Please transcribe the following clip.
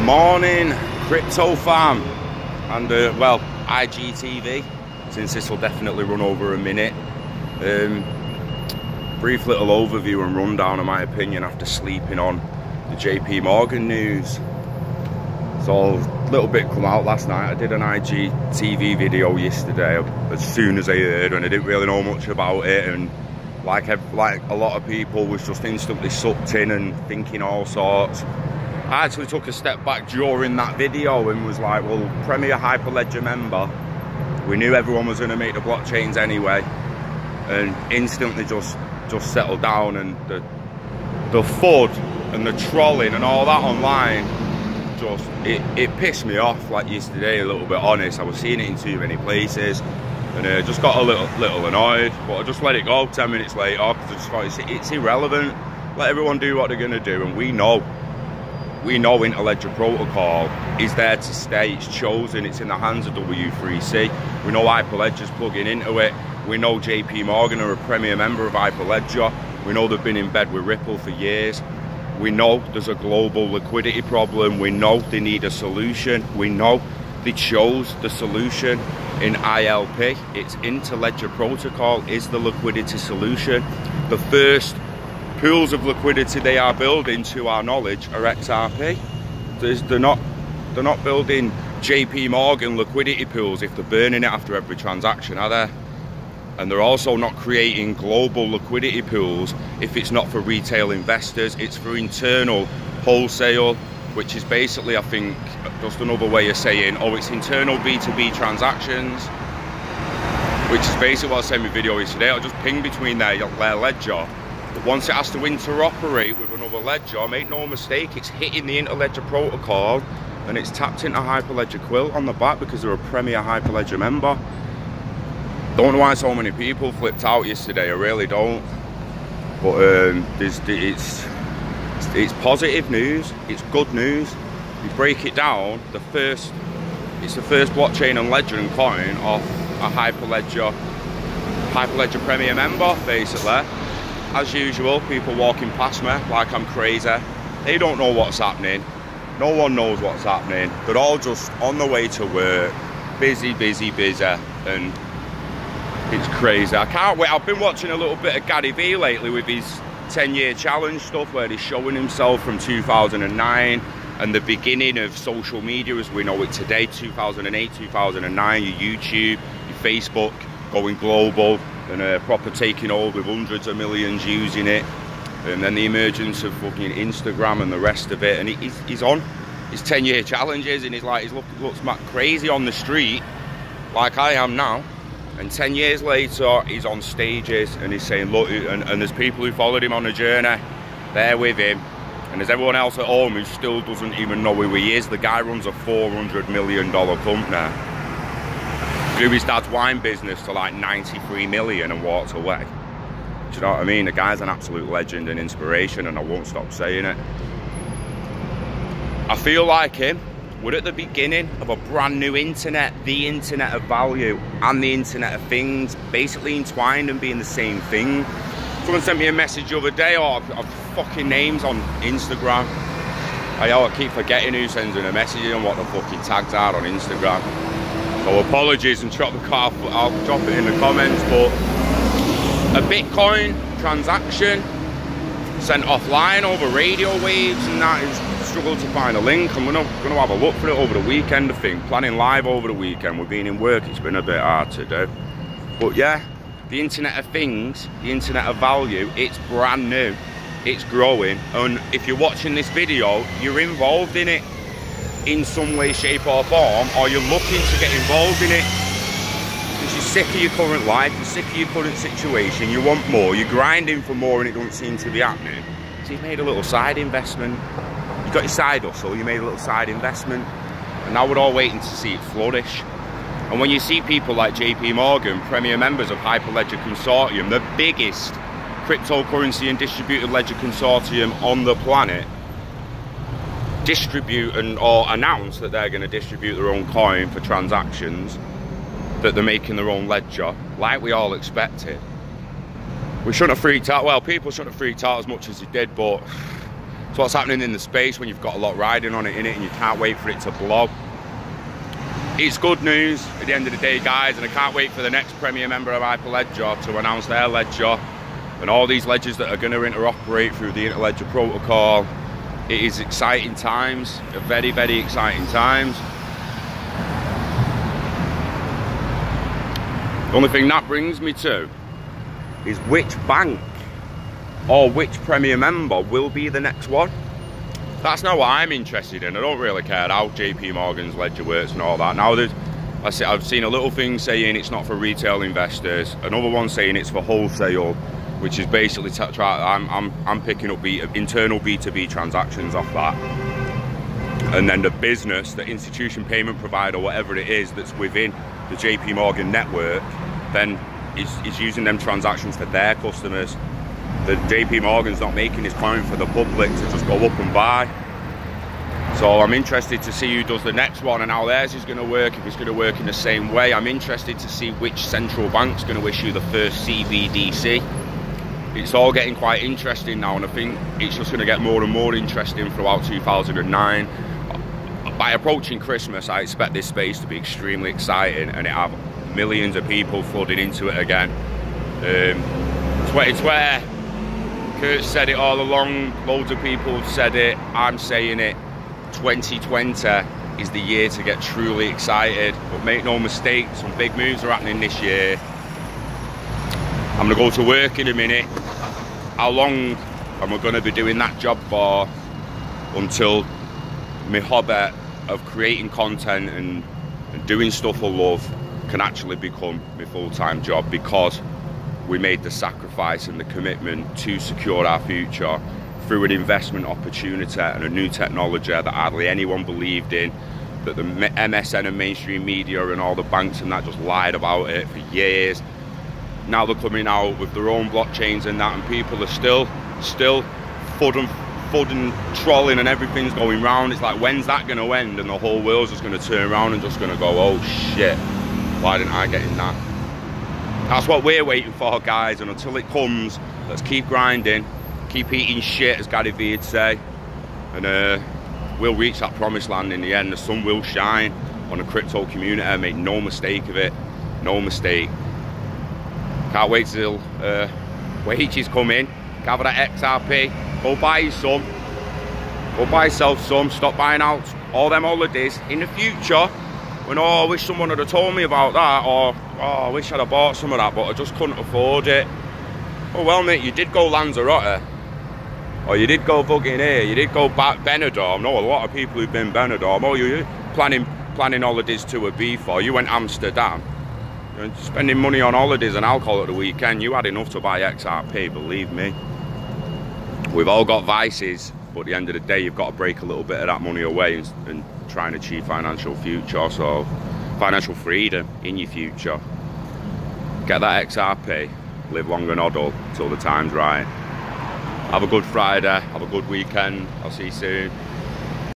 Morning, crypto fam, and well, IGTV, since this will definitely run over a minute. Brief little overview and rundown of my opinion after sleeping on the JP news. So a little bit come out last night. I did an IGTV video yesterday as soon as I heard, and I didn't really know much about it, and like a lot of people was just instantly sucked in and thinking all sorts. I actually took a step back during that video and was like, well, Premier Hyperledger member, we knew everyone was going to make the blockchains anyway, and instantly just settled down. And the FUD and the trolling and all that online, just it pissed me off. Like yesterday, a little bit honest, I was seeing it in too many places, and I just got a little annoyed, but I just let it go 10 minutes later because I just thought it's irrelevant. Let everyone do what they're going to do, and we know Interledger Protocol is there to stay. It's chosen, it's in the hands of W3C. We know Hyperledger's plugging into it. We know JP are a premier member of Hyperledger. We know they've been in bed with Ripple for years. We know there's a global liquidity problem. We know they need a solution. We know they chose the solution in ILP. It's Interledger Protocol is the liquidity solution. The first pools of liquidity they are building, to our knowledge, are XRP. They're not building JP liquidity pools if they're burning it after every transaction, are they? And they're also not creating global liquidity pools if it's not for retail investors. It's for internal wholesale, which is basically, I think, just another way of saying, oh, it's internal B2B transactions, which is basically what I said in my video yesterday. I'll just ping between their ledger. But once it has to interoperate with another ledger, make no mistake, it's hitting the Interledger Protocol and it's tapped into Hyperledger Quilt on the back because they're a Premier Hyperledger member. Don't know why so many people flipped out yesterday, I really don't. But it's positive news, it's good news. You break it down, it's the first blockchain and ledger and coin of a Hyperledger Premier member, basically. As usual, people walking past me like I'm crazy. They don't know what's happening. No one knows what's happening. They're all just on the way to work, busy, and it's crazy. I can't wait. I've been watching a little bit of Gary Vee lately with his 10-year challenge stuff, where he's showing himself from 2009 and the beginning of social media as we know it today, 2008, 2009, your YouTube, your Facebook going global, and proper taking hold with hundreds of millions using it, and then the emergence of fucking Instagram and the rest of it. And he's on his 10-year challenges, and he looks crazy on the street like I am now. And 10 years later, he's on stages and he's saying, look, and there's people who followed him on a journey, they're with him. And there's everyone else at home who still doesn't even know who he is. The guy runs a $400 million company. Grew his dad's wine business to like 93 million and walked away. Do you know what I mean? The guy's an absolute legend and inspiration, and I won't stop saying it. I feel like him. We're at the beginning of a brand new internet, the internet of value and the internet of things, basically entwined and being the same thing. Someone sent me a message the other day, of fucking names on Instagram. I keep forgetting who sends me a message and what the fucking tags are on Instagram. So apologies, and I'll drop it in the comments, but a Bitcoin transaction sent offline over radio waves and that is struggled to find a link. I'm gonna have a look for it over the weekend, I think. Planning live over the weekend. We've been in work, it's been a bit hard to do. But yeah, the internet of things, the internet of value, it's brand new, it's growing, and if you're watching this video, you're involved in it in some way, shape or form, or you're looking to get involved in it because you're sick of your current life, you're sick of your current situation, you want more, you're grinding for more and it don't seem to be happening. So you've made a little side investment, you've got your side hustle, you made a little side investment, and now we're all waiting to see it flourish. And when you see people like JP premier members of Hyperledger Consortium, the biggest cryptocurrency and distributed ledger consortium on the planet, distribute or announce that they're going to distribute their own coin for transactions, that they're making their own ledger, like we all expected. We shouldn't have freaked out. Well, people shouldn't have freaked out as much as they did, but It's what's happening in the space when you've got a lot riding on it in it and you can't wait for it to blow. It's good news at the end of the day, guys, and I can't wait for the next premier member of Hyperledger to announce their ledger and all these ledgers that are going to interoperate through the Interledger protocol. It is exciting times, very, very exciting times. The only thing that brings me to is which bank or which premier member will be the next one. That's not what I'm interested in. I don't really care how JP Morgan's ledger works and all that. Now, I've seen a little thing saying it's not for retail investors, another one saying it's for wholesale, which is basically I'm picking up internal B2B transactions off that, and then the business, the institution payment provider, whatever it is that's within the JP Morgan network, then is using them transactions for their customers. The JP Morgan's not making this coin for the public to just go up and buy. So I'm interested to see who does the next one and how theirs is going to work, if it's going to work in the same way. I'm interested to see which central bank's going to issue the first CBDC. It's all getting quite interesting now, and I think it's just going to get more and more interesting throughout 2009. By approaching Christmas, I expect this space to be extremely exciting and it have millions of people flooding into it again. It's where Kurt said it all along, loads of people have said it, I'm saying it. 2020 is the year to get truly excited, but make no mistake, some big moves are happening this year. I'm gonna go to work in a minute. How long am I gonna be doing that job for? Until my hobby of creating content and doing stuff I love can actually become my full-time job, because we made the sacrifice and the commitment to secure our future through an investment opportunity and a new technology that hardly anyone believed in, that the MSN and mainstream media and all the banks and that just lied about it for years. Now they're coming out with their own blockchains and that, and people are still FUD and trolling and everything's going round. It's like, when's that going to end? And the whole world's just going to turn around and just going to go, oh shit, why didn't I get in that? That's what we're waiting for, guys, and until it comes, let's keep grinding, keep eating shit, as Gary Vee would say, and we'll reach that promised land in the end. The sun will shine on the crypto community, make no mistake of it, no mistake. Can't wait till wages come in, gather that XRP, go buy some, go buy yourself some, stop buying out all them holidays in the future. When, oh, I wish someone had told me about that, or oh, I wish I'd have bought some of that, but I just couldn't afford it. Oh well, mate, you did go Lanzarote, or you did go bugging here, you did go back Benidorm. No, a lot of people who've been Benidorm. Oh, you planning holidays to Ibiza. You went Amsterdam. You're spending money on holidays and alcohol at the weekend. You had enough to buy XRP, believe me. We've all got vices, but at the end of the day, you've got to break a little bit of that money away and try and achieve financial future, so financial freedom in your future. Get that XRP, live long and hodl till the time's right. Have a good Friday, have a good weekend, I'll see you soon.